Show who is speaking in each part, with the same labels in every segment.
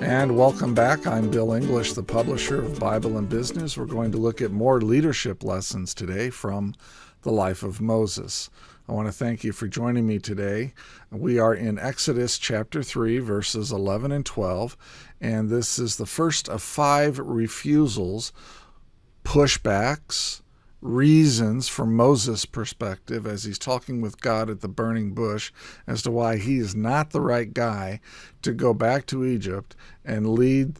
Speaker 1: And welcome back. I'm Bill English, the publisher of Bible and Business. We're going to look at more leadership lessons today from the life of Moses. I want to thank you for joining me today. We are in Exodus chapter 3, verses 11 and 12, and this is the first of 5 refusals, pushbacks, reasons from Moses' perspective as he's talking with God at the burning bush as to why he is not the right guy to go back to Egypt and lead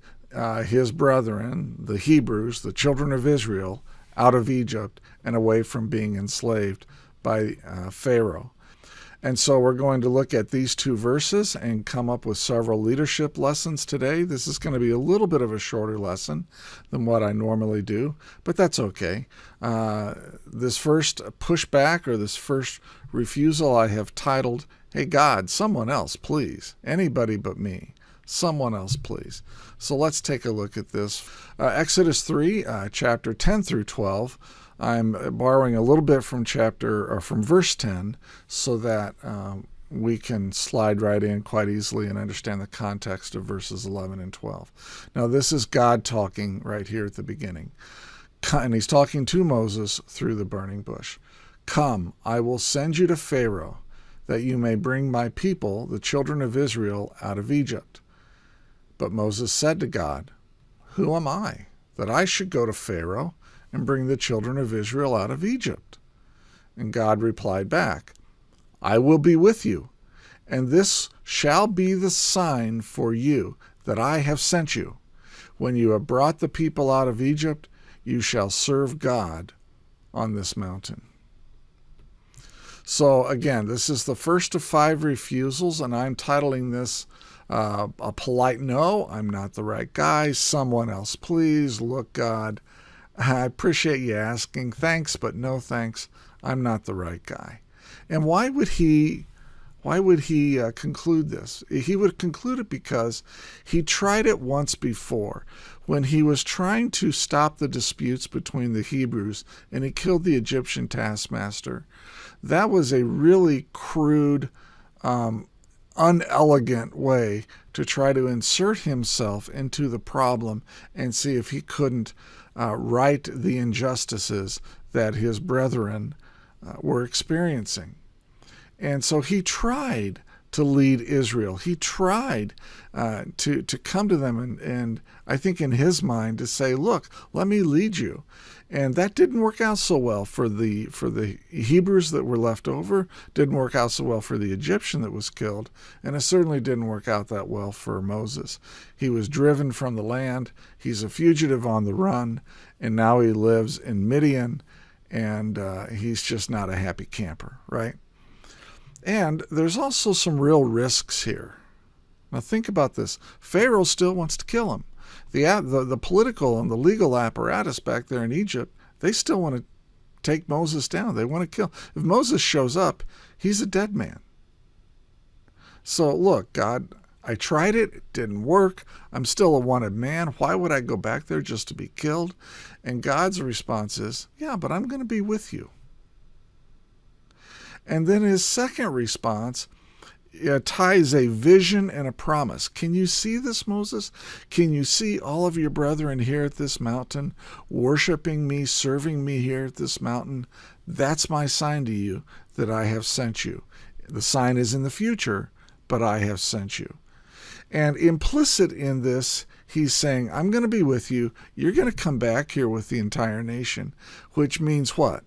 Speaker 1: his brethren, the Hebrews, the children of Israel, out of Egypt and away from being enslaved by Pharaoh. And so we're going to look at these 2 verses and come up with several leadership lessons today. This is going to be a little bit of a shorter lesson than what I normally do, but that's okay. This first pushback or this first refusal I have titled, "Hey God, someone else, please. Anybody but me. Someone else, please." So let's take a look at this. Exodus 3, chapter 10 through 12. I'm borrowing a little bit from verse 10 so that we can slide right in quite easily and understand the context of verses 11 and 12. Now, this is God talking right here at the beginning. And he's talking to Moses through the burning bush. "Come, I will send you to Pharaoh, that you may bring my people, the children of Israel, out of Egypt." But Moses said to God, "Who am I, that I should go to Pharaoh and bring the children of Israel out of Egypt?" And God replied back, "I will be with you, and this shall be the sign for you that I have sent you. When you have brought the people out of Egypt, you shall serve God on this mountain." So again, this is the first of 5 refusals, and I'm titling this a polite no. I'm not the right guy. Someone else, please. Look, God, I appreciate you asking. Thanks, but no thanks. I'm not the right guy. And why would he conclude this? He would conclude it because he tried it once before when he was trying to stop the disputes between the Hebrews and he killed the Egyptian taskmaster. That was a really crude, unelegant way to try to insert himself into the problem and see if he couldn't right the injustices that his brethren were experiencing. And so he tried to lead Israel. He tried to come to them and I think in his mind to say, look, let me lead you. And that didn't work out so well for the Hebrews that were left over, didn't work out so well for the Egyptian that was killed, and it certainly didn't work out that well for Moses. He was driven from the land, he's a fugitive on the run, and now he lives in Midian, and he's just not a happy camper, right? And there's also some real risks here. Now think about this. Pharaoh still wants to kill him. The political and the legal apparatus back there in Egypt, they still want to take Moses down. They want to kill. If Moses shows up, he's a dead man. So look, God, I tried it. It didn't work. I'm still a wanted man. Why would I go back there just to be killed? And God's response is, yeah, but I'm going to be with you. And then his second response ties a vision and a promise. Can you see this, Moses? Can you see all of your brethren here at this mountain, worshiping me, serving me here at this mountain? That's my sign to you that I have sent you. The sign is in the future, but I have sent you. And implicit in this, he's saying, I'm going to be with you. You're going to come back here with the entire nation, which means what?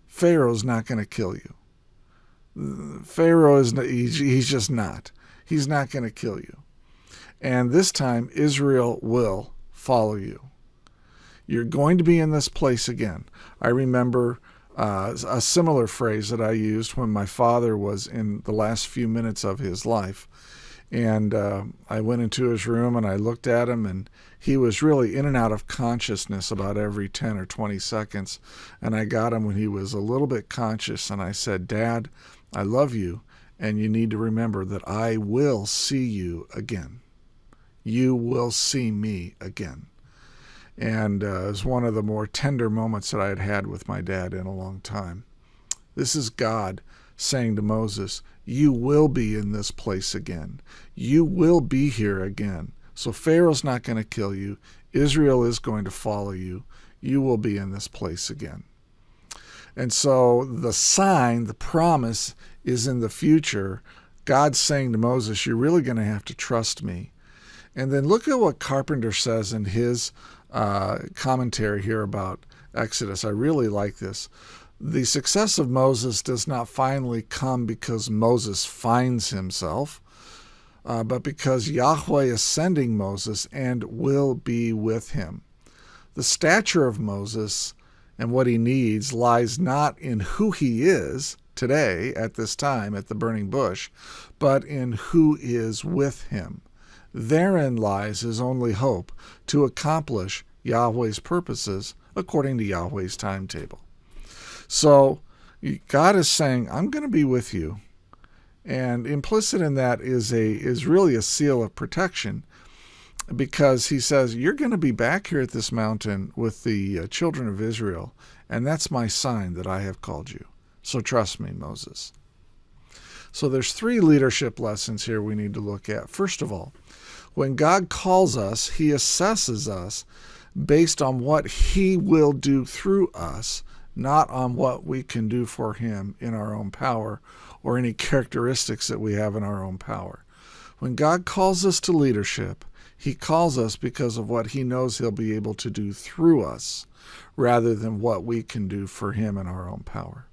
Speaker 1: Pharaoh's not going to kill you. Pharaoh is he's just not. He's not going to kill you. And this time, Israel will follow you. You're going to be in this place again. I remember a similar phrase that I used when my father was in the last few minutes of his life. And I went into his room and I looked at him, and he was really in and out of consciousness about every 10 or 20 seconds. And I got him when he was a little bit conscious, and I said, Dad, I love you, and you need to remember that I will see you again. You will see me again. And it was one of the more tender moments that I had had with my dad in a long time. This is God saying to Moses, you will be in this place again. You will be here again So Pharaoh's not going to kill you. Israel is going to follow you. You will be in this place again. And so the sign, the promise, is in the future. God's saying to Moses, you're really going to have to trust me. And then look at what Carpenter says in his commentary here about Exodus. I really like this. The success of Moses does not finally come because Moses finds himself, but because Yahweh is sending Moses and will be with him. The stature of Moses and what he needs lies not in who he is today at this time at the burning bush, but in who is with him. Therein lies his only hope to accomplish Yahweh's purposes according to Yahweh's timetable. So God is saying, I'm going to be with you. And implicit in that is really a seal of protection, because he says, you're going to be back here at this mountain with the children of Israel, and that's my sign that I have called you. So trust me, Moses. So there's 3 leadership lessons here we need to look at. First of all, when God calls us, he assesses us based on what he will do through us, not on what we can do for him in our own power or any characteristics that we have in our own power. When God calls us to leadership, he calls us because of what he knows he'll be able to do through us, rather than what we can do for him in our own power.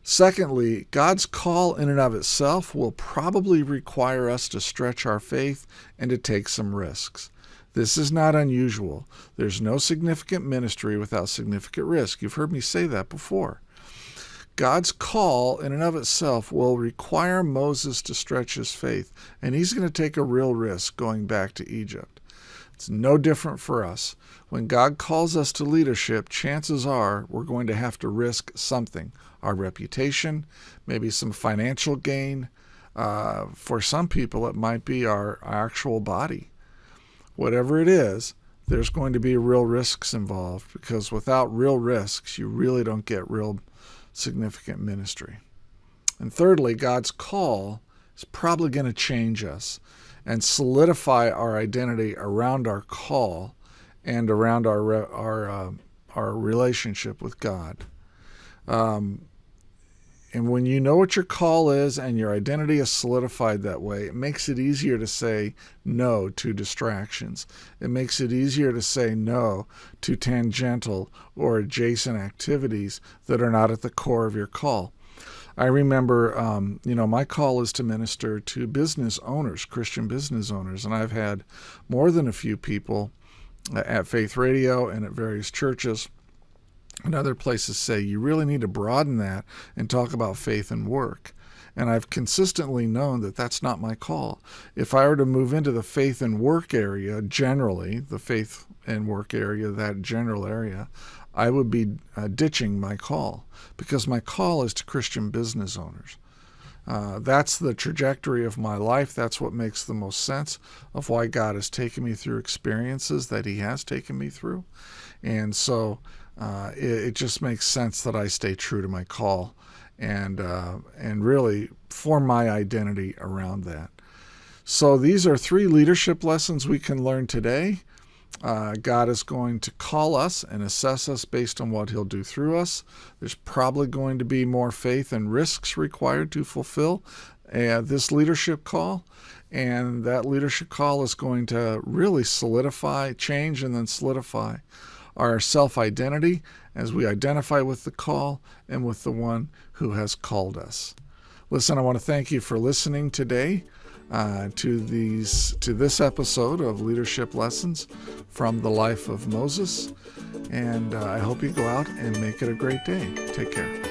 Speaker 1: Secondly, God's call in and of itself will probably require us to stretch our faith and to take some risks. This is not unusual. There's no significant ministry without significant risk. You've heard me say that before. God's call in and of itself will require Moses to stretch his faith, and he's going to take a real risk going back to Egypt. It's no different for us. When God calls us to leadership, chances are we're going to have to risk something. Our reputation, maybe some financial gain. For some people, it might be our actual body. Whatever it is, there's going to be real risks involved, because without real risks, you really don't get real significant ministry. And thirdly, God's call is probably going to change us and solidify our identity around our call and around our relationship with God. And when you know what your call is and your identity is solidified that way, it makes it easier to say no to distractions. It makes it easier to say no to tangential or adjacent activities that are not at the core of your call. I remember, my call is to minister to business owners, Christian business owners, and I've had more than a few people at Faith Radio and at various churches and other places say, you really need to broaden that and talk about faith and work. And I've consistently known that that's not my call. If I were to move into the faith and work area, generally, the faith and work area, that general area, I would be ditching my call, because my call is to Christian business owners. That's the trajectory of my life. That's what makes the most sense of why God has taken me through experiences that he has taken me through. And so it just makes sense that I stay true to my call and really form my identity around that. So these are 3 leadership lessons we can learn today. God is going to call us and assess us based on what he'll do through us. There's probably going to be more faith and risks required to fulfill this leadership call. And that leadership call is going to really change and then solidify our self-identity as we identify with the call and with the one who has called us. Listen, I want to thank you for listening today to this episode of Leadership Lessons from the Life of Moses. And I hope you go out and make it a great day. Take care.